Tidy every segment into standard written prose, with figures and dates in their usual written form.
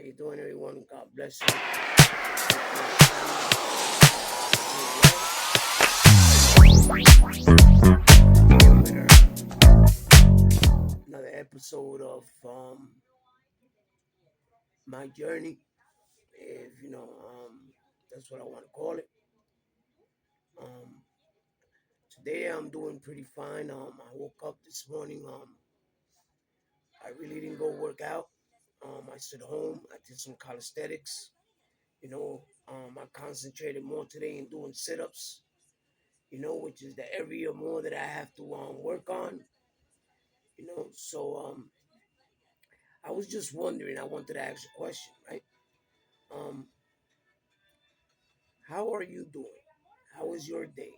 you doing, everyone? God bless you. Another episode of my journey, if that's what I want to call it. Um, Today I'm doing pretty fine. I woke up this morning. I really didn't go work out. I stayed home. I did some calisthenics. I concentrated more today in doing sit-ups. Which is the area more that I have to work on. So I was just wondering. I wanted to ask a question, right? Um, how are you doing? How is your day?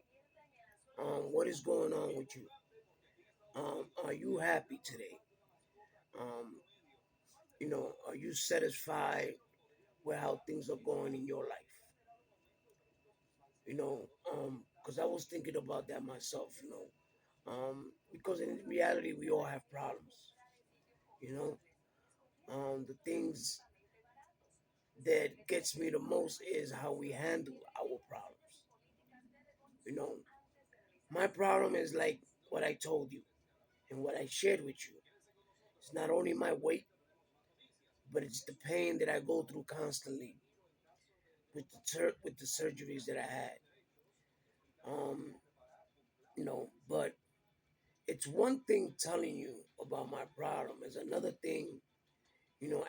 What is going on with you? Are you happy today? Um, are you satisfied with how things are going in your life? Because I was thinking about that myself. Because in reality we all have problems. You know, the things that gets me the most is how we handle our problems. You know, my problem is like what I told you and what I shared with you. It's not only my weight, but it's the pain that I go through constantly with with the surgeries that I had. Um, but it's one thing telling you about my problem. It's another thing,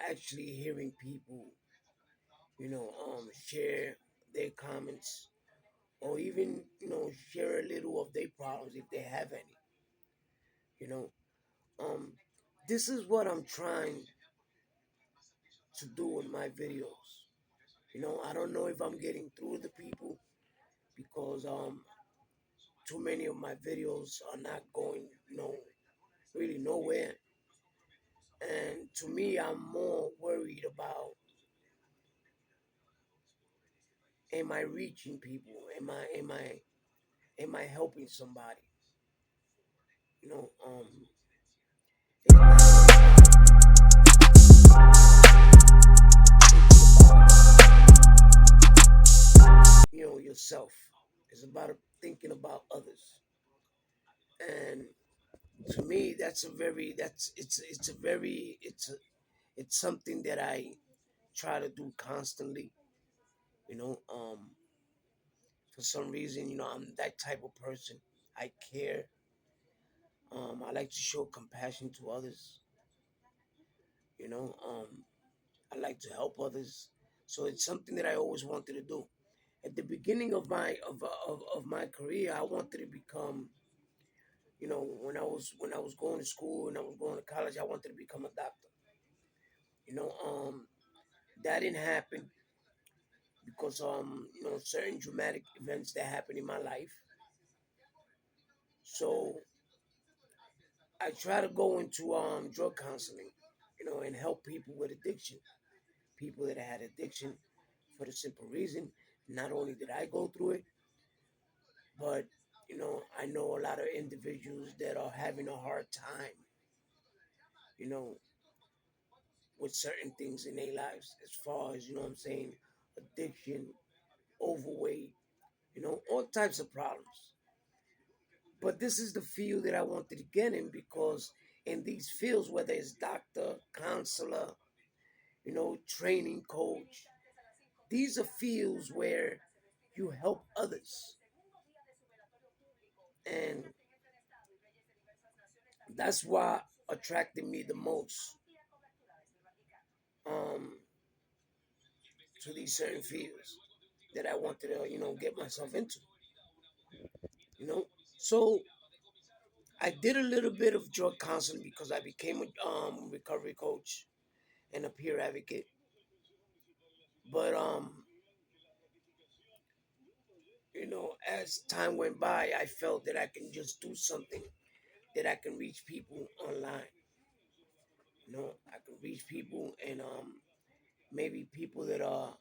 actually hearing people, share their comments or even, share a little of their problems if they have any. You know, um, this is what I'm trying to do in my videos. I don't know if I'm getting through to people because too many of my videos are not going, really nowhere. And to me, I'm more worried about, am I reaching people? Am I helping somebody? You know, it's yourself. It's about thinking about others. And to me, it's something that I try to do constantly. You know, um, for some reason, I'm that type of person. I care. I like to show compassion to others. You know, I like to help others. So it's something that I always wanted to do. At the beginning of my career, I wanted to become, when I was going to school and I was going to college, I wanted to become a doctor. You know, um, that didn't happen because certain dramatic events that happened in my life. So I try to go into drug counseling, and help people with addiction, people that had addiction, for the simple reason, not only did I go through it, but I know a lot of individuals that are having a hard time, you know, with certain things in their lives, as far as what I'm saying, addiction, overweight, all types of problems. But this is the field that I wanted to get in because in these fields, whether it's doctor, counselor, training coach, these are fields where you help others. And that's why attracted me the most um, to these certain fields that I wanted to, get myself into, you know. So I did a little bit of drug counseling because I became a recovery coach and a peer advocate. But as time went by, I felt that I can just do something that I can reach people online. I can reach people and maybe people that are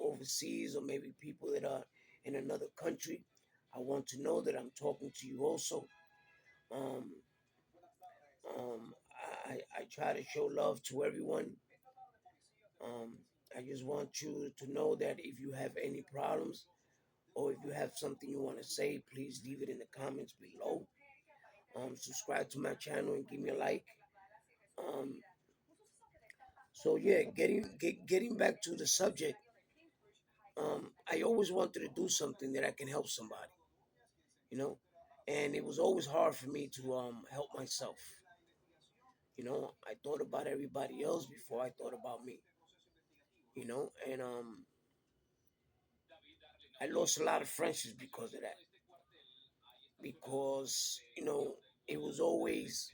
overseas or maybe people that are in another country. I want to know that I'm talking to you also. Um, I try to show love to everyone. Um, I just want you to know that if you have any problems or if you have something you want to say, please leave it in the comments below. Subscribe to my channel and give me a like. Um, so yeah, getting back to the subject. I always wanted to do something that I can help somebody, you know, and it was always hard for me to help myself. You know, I thought about everybody else before I thought about me. You know, and I lost a lot of friendships because of that. Because it was always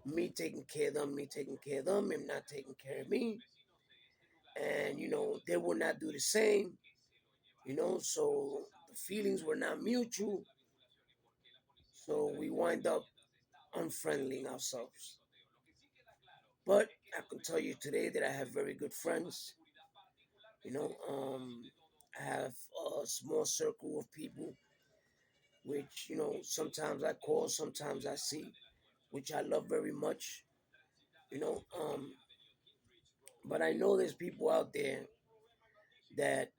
me taking care of them, me taking care of them, and not taking care of me. And they would not do the same. So the feelings were not mutual. So we wind up unfriendling ourselves. But I can tell you today that I have very good friends. I have a small circle of people, which sometimes I call, sometimes I see, which I love very much. You know, um, but I know there's people out there that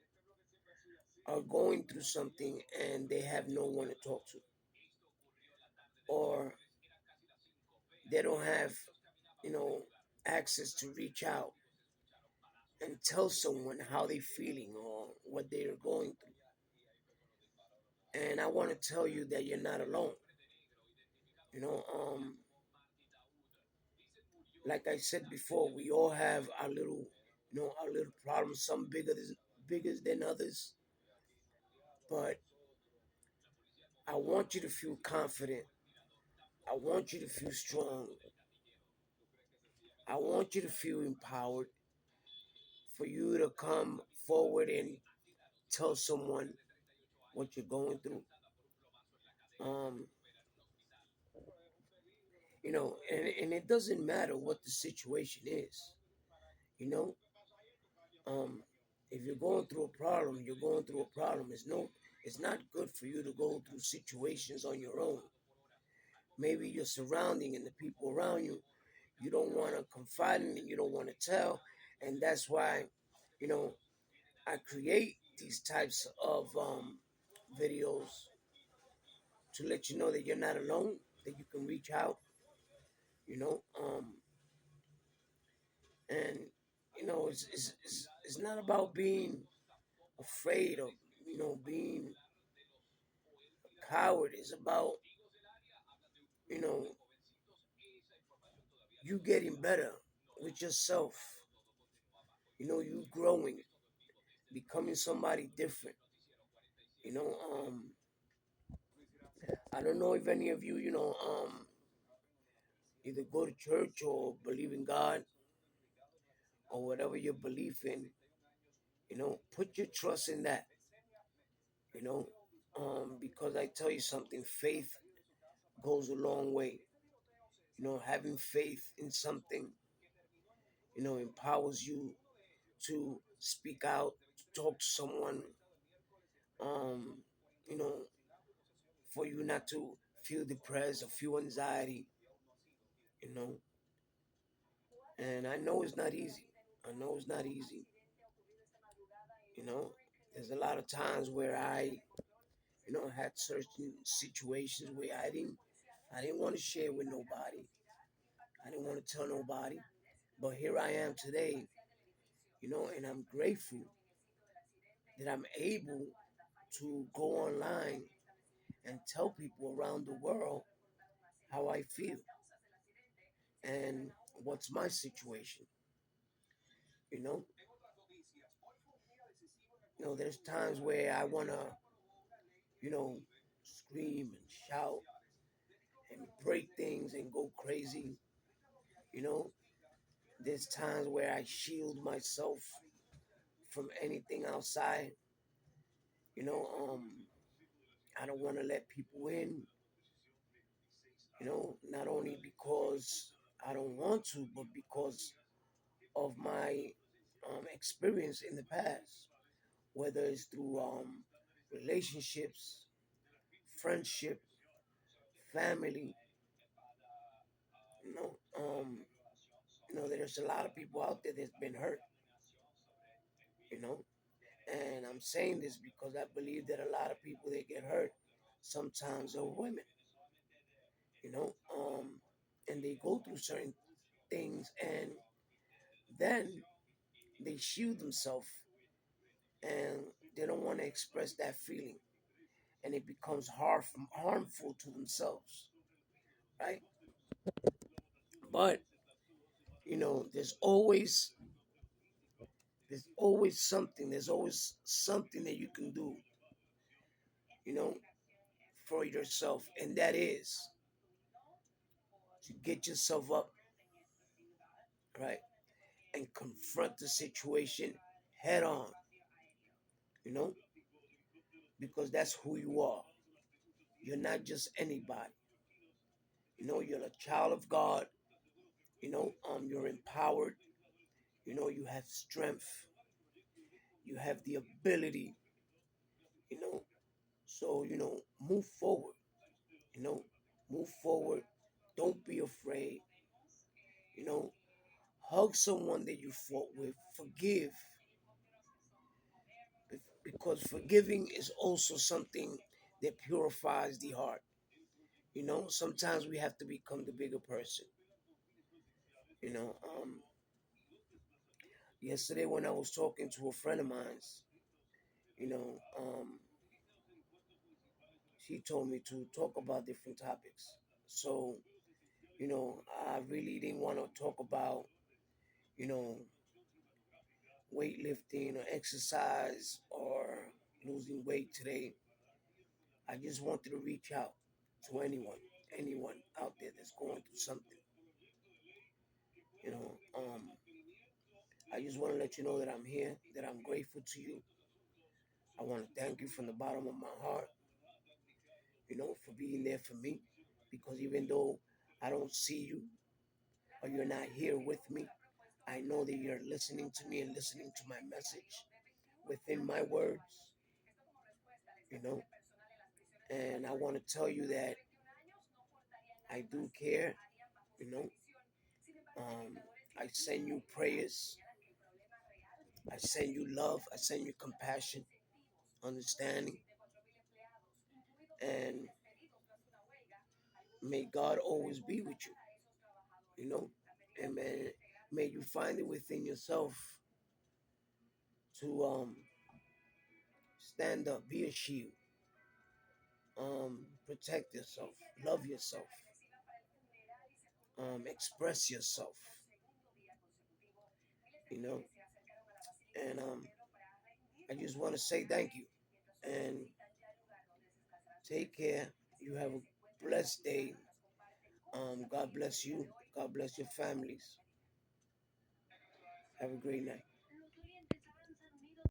are going through something and they have no one to talk to, or they don't have, you know, access to reach out and tell someone how they're feeling or what they're going through. And I want to tell you that you're not alone. You know, um, like I said before, we all have our little problems. Some bigger than others. But I want you to feel confident. I want you to feel strong. I want you to feel empowered for you to come forward and tell someone what you're going through. Um, and it doesn't matter what the situation is. You know, um, if you're going through a problem, you're going through a problem. It's not good for you to go through situations on your own. Maybe your surrounding and the people around you, you don't want to confide in and you don't want to tell, and that's why, you know, I create these types of videos to let you know that you're not alone, that you can reach out, you know, and it's not about being afraid of being a coward. It's about you know you getting better with yourself. You growing, becoming somebody different. You know, I don't know if any of you, either go to church or believe in God or whatever your belief in. Put your trust in that. Because I tell you something, faith goes a long way. Having faith in something, empowers you to speak out, to talk to someone, um, you know, for you not to feel depressed or feel anxiety, you know. And I know it's not easy. I know it's not easy. You know, there's a lot of times where I, had certain situations where I didn't want to share with nobody. I didn't want to tell nobody. But here I am today, and I'm grateful that I'm able to go online and tell people around the world how I feel and what's my situation. You know, there's times where I wanna, scream and shout and break things and go crazy. You know, there's times where I shield myself from anything outside. You know, I don't want to let people in. Not only because I don't want to, but because of my experience in the past, whether it's through relationships, friendship, family. You know, um, there's a lot of people out there that's been hurt, you know. And I'm saying this because I believe that a lot of people that get hurt sometimes are women, you know, and they go through certain things and then they shield themselves and they don't want to express that feeling and it becomes harmful to themselves, right? But you know, there's always something that you can do, you know, for yourself, and that is to get yourself up, right, and confront the situation head on, you know, because that's who you are. You're not just anybody. You know, you're a child of God. You know, you're empowered. You know, you have strength. You have the ability. You know, so you know, move forward. You know, move forward. Don't be afraid. You know, hug someone that you fought with. Forgive, because forgiving is also something that purifies the heart. You know, sometimes we have to become the bigger person. You know, yesterday when I was talking to a friend of mine, you know, she told me to talk about different topics. So, you know, I really didn't want to talk about, you know, weightlifting or exercise or losing weight today. I just wanted to reach out to anyone out there that's going through something. You know, I just want to let you know that I'm here, that I'm grateful to you. I want to thank you from the bottom of my heart, you know, for being there for me. Because even though I don't see you or you're not here with me, I know that you're listening to me and listening to my message within my words, you know. And I want to tell you that I do care, you know. Um, I send you prayers. I send you love. I send you compassion, understanding. And may God always be with you, you know. And may you find it within yourself to stand up, be a shield, protect yourself, love yourself, express yourself, you know. And I just want to say thank you and take care. You have a blessed day. God bless you. God bless your families. Have a great night.